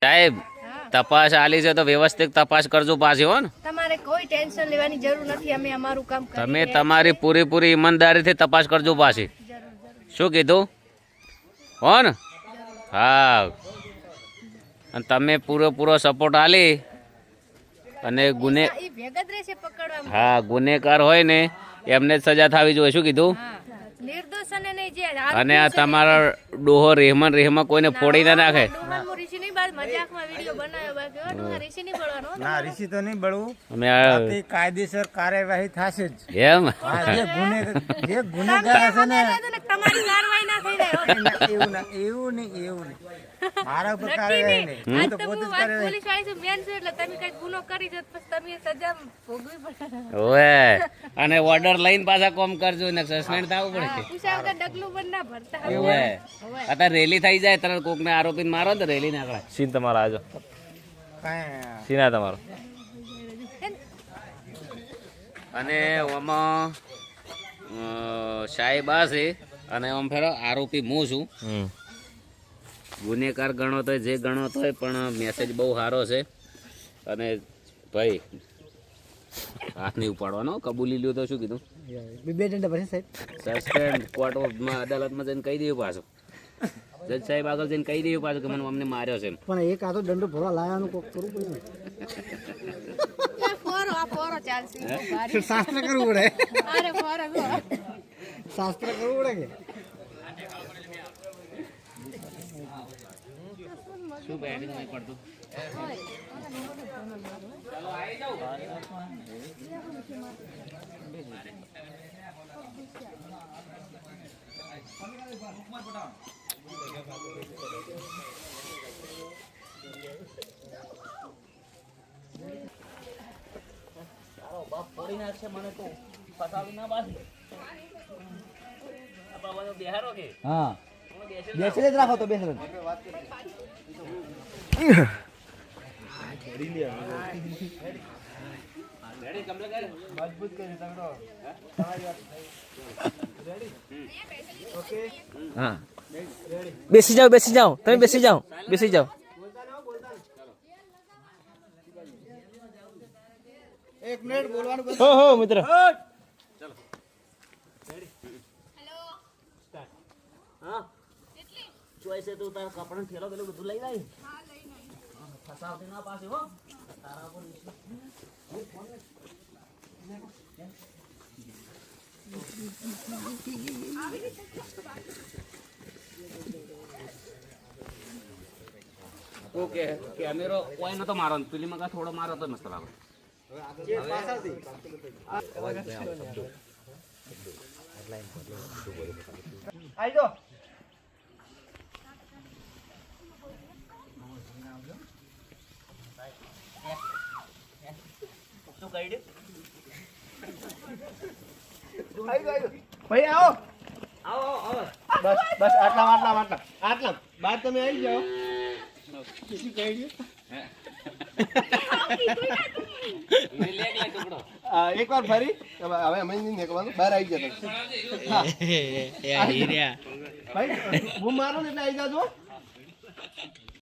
સાહેબ તપાસ આલી છે તો વ્યવસ્થિત તપાસ કરજો પાછી હો ને. તમારે કોઈ ટેન્શન લેવાની જરૂર નથી, અમે અમારું કામ કરીએ. તમે તમારી પૂરેપૂરી ઈમાનદારીથી તપાસ કરજો પાછી. શું કીધું હો ને? હા, અને તમે પૂરેપૂરો સપોર્ટ આલી અને હા ગુનેગાર હોય ને એમને જ સજા થવી જોઈએ. શું કીધું? અને આ તમારા ડોહો રેહમાં કોઈને ફોડી ના નાખે. ના ઋષિ તો નહીં બળવું, અમે કાયદેસર કાર્યવાહી થશે જ. એમ જે ગુનેગાર હશે ને એવું નહીં મારા ઉપર કાર્યવાહી નહીં, હું તો પોતે જ કાર્યવાહી. ઓએ અને ઓર્ડર લઈને પાછા કોમ કરજો ને સસ્પેન્ડ થવું પડે. ઓએ અત્યારે રેલી થઈ જાય તરત કોકને આરોપીને મારો તો રેલી નાખે. સીન તમારો આજો સીન આ તમારો. અને આમાં સાહેબ આ છે અને આમ ફેરો આરોપી હું છું. ગુનેગાર ગણો તો જે ગણો તો પણ મેસેજ બહુ સારો છે. અને ભાઈ હાથ નહીં ઉપાડવાનો, કબૂલી લ્યો તો શું કીધું? સસ્પેન્ડ કોર્ટમાં અદાલતમાં જઈને કહી દઉં પાછું, જજ સાહેબ આગળ જઈને કહી દઉં પાછું કે મને અમને માર્યો છે. પણ એક આ તો દંડો ભરવા લાવવાનું કોક કરવું પડે, શાસ્ત્ર કરવું પડે, શાસ્ત્ર કરવું પડે કે શું બેડિંગ નહીં પડતું. બાપ ફોડી નાખશે મને તો ફસાવી ના પાછી. બિહારો કે હા બેસી જ રાખો તો બેસી બેસી જાઓ તમે બેસી જાઓ. એક મિનિટ બોલવાનું હો મિત્ર. ચોઈસે તું તારા કપડાં થેલો પેલું બધું લઈ જાય. ફસાવતી ના પાછી હો તારા પર. ઓકે કેમેરો કોઈ નતો મારો, પેલી મગા થોડો મારો તો મસ્ત લાગે. ભાઈ આવો બસ આટલા બાદ તમે આવી જાઓ. એક વાર ફરી હવે અમે નીકળવાનું બહાર આવી જતા ભાઈ હું મારું ને એટલે આવી જાજો.